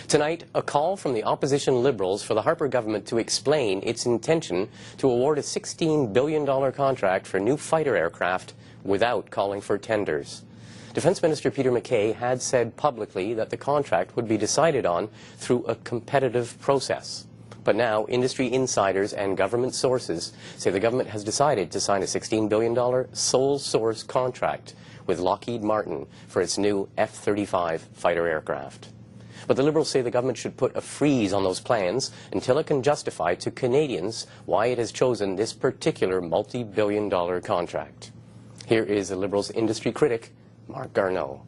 Tonight, a call from the opposition Liberals for the Harper government to explain its intention to award a $16 billion contract for new fighter aircraft without calling for tenders. Defence Minister Peter MacKay had said publicly that the contract would be decided on through a competitive process. But now, industry insiders and government sources say the government has decided to sign a $16 billion sole source contract with Lockheed Martin for its new F-35 fighter aircraft. But the Liberals say the government should put a freeze on those plans until it can justify to Canadians why it has chosen this particular multi-billion-dollar contract. Here is the Liberals' industry critic, Mark Garneau.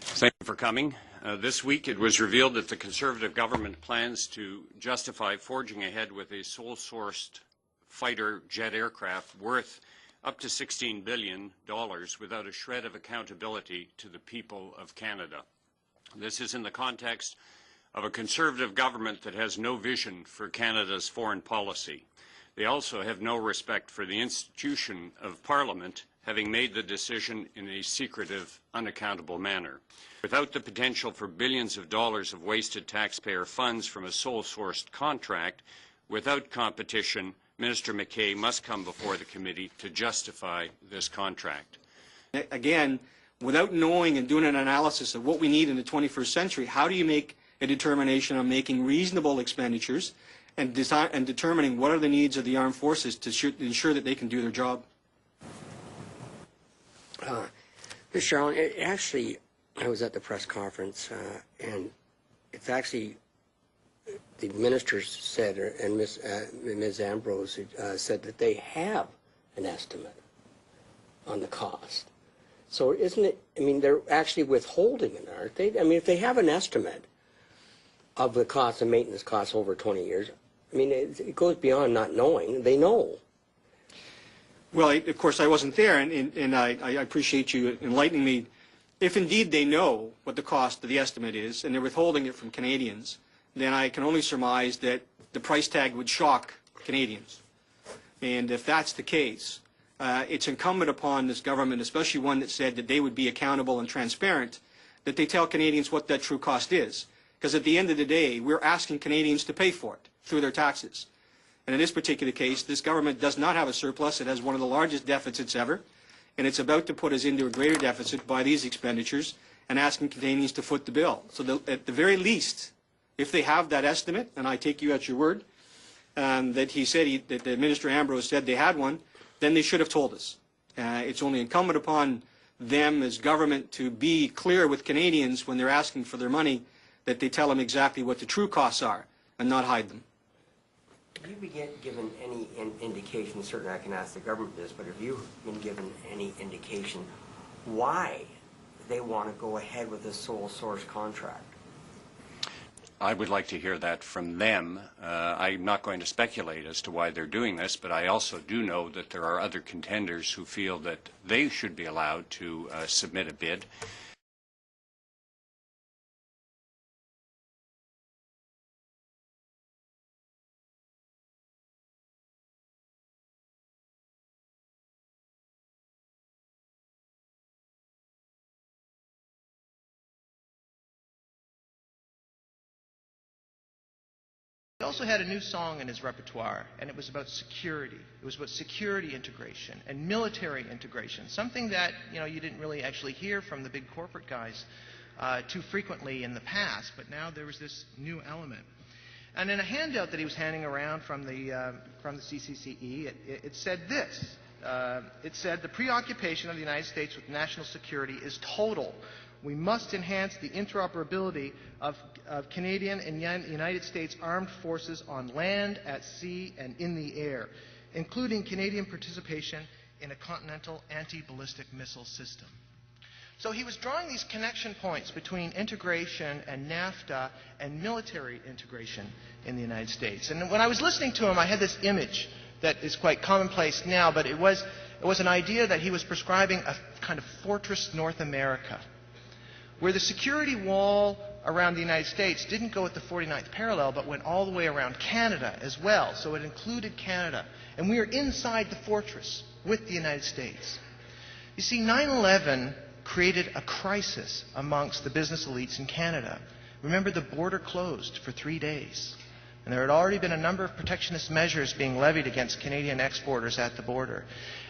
Thank you for coming. This week it was revealed that the Conservative government plans to justify forging ahead with a sole-sourced fighter jet aircraft worth up to $16 billion without a shred of accountability to the people of Canada. This is in the context of a Conservative government that has no vision for Canada's foreign policy. They also have no respect for the institution of Parliament, having made the decision in a secretive, unaccountable manner. Without the potential for billions of dollars of wasted taxpayer funds from a sole-sourced contract, without competition, Minister MacKay must come before the committee to justify this contract. Again, without knowing and doing an analysis of what we need in the 21st century, how do you make a determination on making reasonable expenditures and determining what are the needs of the armed forces to ensure that they can do their job? Mr. Charlton, actually, I was at the press conference, and it's actually the ministers said, and Ms. Ambrose said that they have an estimate on the cost. So isn't it, I mean, they're actually withholding it, aren't they? I mean, if they have an estimate of the cost of maintenance costs over 20 years, I mean, it goes beyond not knowing. They know. Well, of course, I wasn't there, and I appreciate you enlightening me. If indeed they know what the cost of the estimate is, and they're withholding it from Canadians, then I can only surmise that the price tag would shock Canadians. And if that's the case, it's incumbent upon this government, especially one that said that they would be accountable and transparent, that they tell Canadians what that true cost is. Because at the end of the day, we're asking Canadians to pay for it through their taxes. And in this particular case, this government does not have a surplus. It has one of the largest deficits ever. And it's about to put us into a greater deficit by these expenditures and asking Canadians to foot the bill. So at the very least, if they have that estimate, and I take you at your word, that he said, that Minister Ambrose said they had one, then they should have told us. It's only incumbent upon them as government to be clear with Canadians when they're asking for their money, that they tell them exactly what the true costs are and not hide them. Have you been given any indication, certainly I can ask the government this, but have you been given any indication why they want to go ahead with this sole source contract? I would like to hear that from them. I'm not going to speculate as to why they're doing this, but I also do know that there are other contenders who feel that they should be allowed to submit a bid. He also had a new song in his repertoire, and it was about security. It was about security integration and military integration, something that you didn't really actually hear from the big corporate guys too frequently in the past, but now there was this new element. And in a handout that he was handing around from the CCCE, it said this. It said, "The preoccupation of the United States with national security is total. We must enhance the interoperability of Canadian and United States armed forces on land, at sea, and in the air, including Canadian participation in a continental anti-ballistic missile system." So he was drawing these connection points between integration and NAFTA and military integration in the United States. And when I was listening to him, I had this image that is quite commonplace now, but it was an idea that he was prescribing a kind of fortress North America, where the security wall around the United States didn't go at the 49th parallel, but went all the way around Canada as well. So it included Canada. And we are inside the fortress with the United States. You see, 9/11 created a crisis amongst the business elites in Canada. Remember, the border closed for 3 days. And there had already been a number of protectionist measures being levied against Canadian exporters at the border.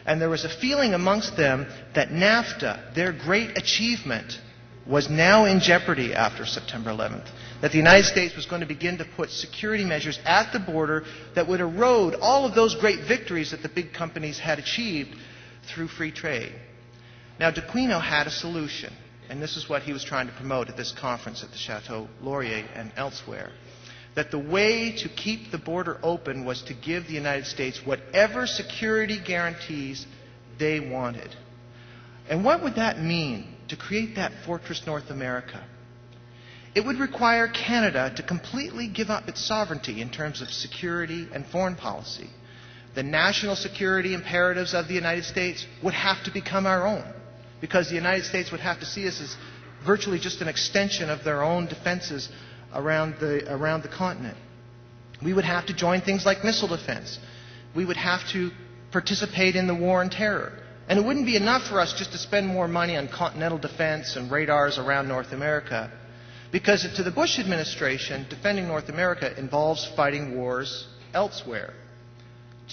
And there was a feeling amongst them that NAFTA, their great achievement, was now in jeopardy after September 11th. That the United States was going to begin to put security measures at the border that would erode all of those great victories that the big companies had achieved through free trade. Now, d'Aquino had a solution, and this is what he was trying to promote at this conference at the Chateau Laurier and elsewhere. That the way to keep the border open was to give the United States whatever security guarantees they wanted. And what would that mean to create that fortress North America? It would require Canada to completely give up its sovereignty in terms of security and foreign policy. The national security imperatives of the United States would have to become our own, because the United States would have to see us as virtually just an extension of their own defenses around the continent. We would have to join things like missile defense. We would have to participate in the war on terror. And it wouldn't be enough for us just to spend more money on continental defense and radars around North America, because to the Bush administration, defending North America involves fighting wars elsewhere.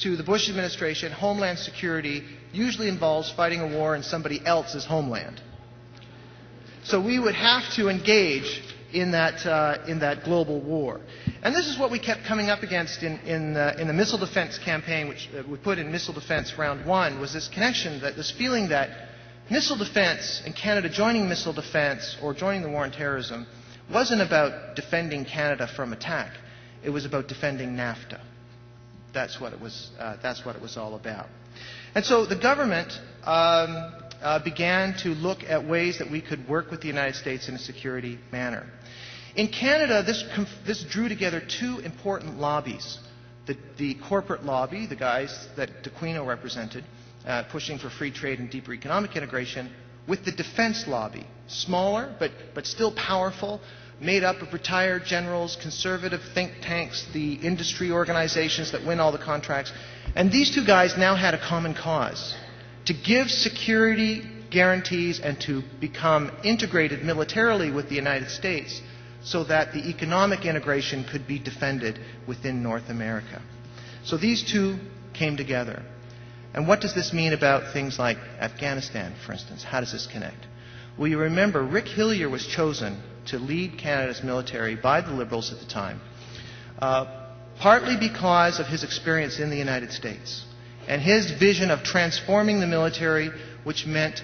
To the Bush administration, homeland security usually involves fighting a war in somebody else's homeland. So we would have to engage in that global war. And this is what we kept coming up against in the missile defense campaign, which we put in Missile Defense Round 1, was this connection, this feeling that missile defense and Canada joining missile defense or joining the war on terrorism wasn't about defending Canada from attack. It was about defending NAFTA. That's what it was all about. And so the government began to look at ways that we could work with the United States in a security manner. In Canada, this drew together two important lobbies. The corporate lobby, the guys that d'Aquino represented, pushing for free trade and deeper economic integration, with the defense lobby, smaller but still powerful, made up of retired generals, conservative think tanks, the industry organizations that win all the contracts. And these two guys now had a common cause: to give security guarantees and to become integrated militarily with the United States so that the economic integration could be defended within North America. So these two came together. And what does this mean about things like Afghanistan, for instance? How does this connect? Well, you remember Rick Hillier was chosen to lead Canada's military by the Liberals at the time, partly because of his experience in the United States and his vision of transforming the military, which meant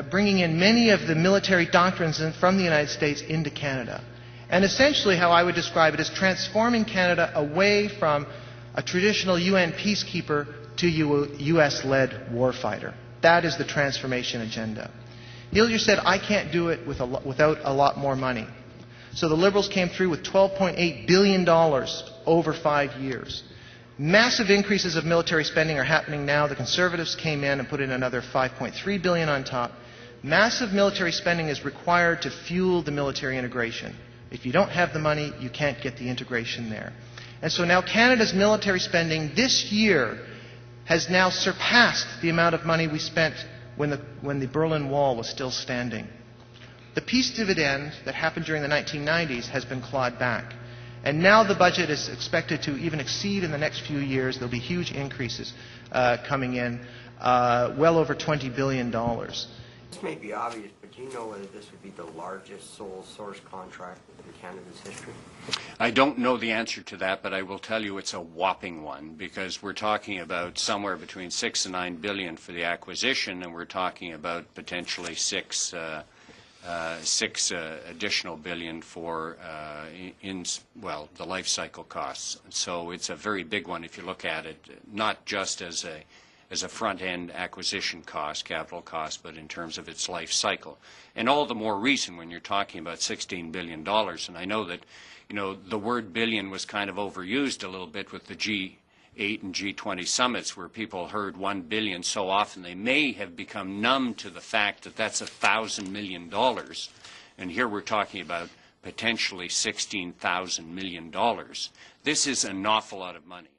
bringing in many of the military doctrines from the United States into Canada. And essentially how I would describe it is transforming Canada away from a traditional UN peacekeeper to U.S.-led warfighter. That is the transformation agenda. Hillier said, I can't do it without a lot more money. So the Liberals came through with $12.8 billion over 5 years. Massive increases of military spending are happening now. The Conservatives came in and put in another $5.3 billion on top. Massive military spending is required to fuel the military integration. If you don't have the money, you can't get the integration there. And so now Canada's military spending this year has now surpassed the amount of money we spent when the Berlin Wall was still standing. The peace dividend that happened during the 1990s has been clawed back. And now the budget is expected to even exceed in the next few years. There will be huge increases coming in, well over $20 billion. This may be obvious, but do you know whether this would be the largest sole source contract in Canada's history? I don't know the answer to that, but I will tell you it's a whopping one, because we're talking about somewhere between $6 and $9 billion for the acquisition, and we're talking about potentially six additional billion for the life cycle costs. So it's a very big one if you look at it, not just as a front-end acquisition cost, capital cost, but in terms of its life cycle. And all the more reason when you're talking about $16 billion. And I know that, the word billion was kind of overused a little bit with the G8 and G20 summits, where people heard 1 billion so often they may have become numb to the fact that that's $1,000 million. And here we're talking about potentially $16,000 million. This is an awful lot of money.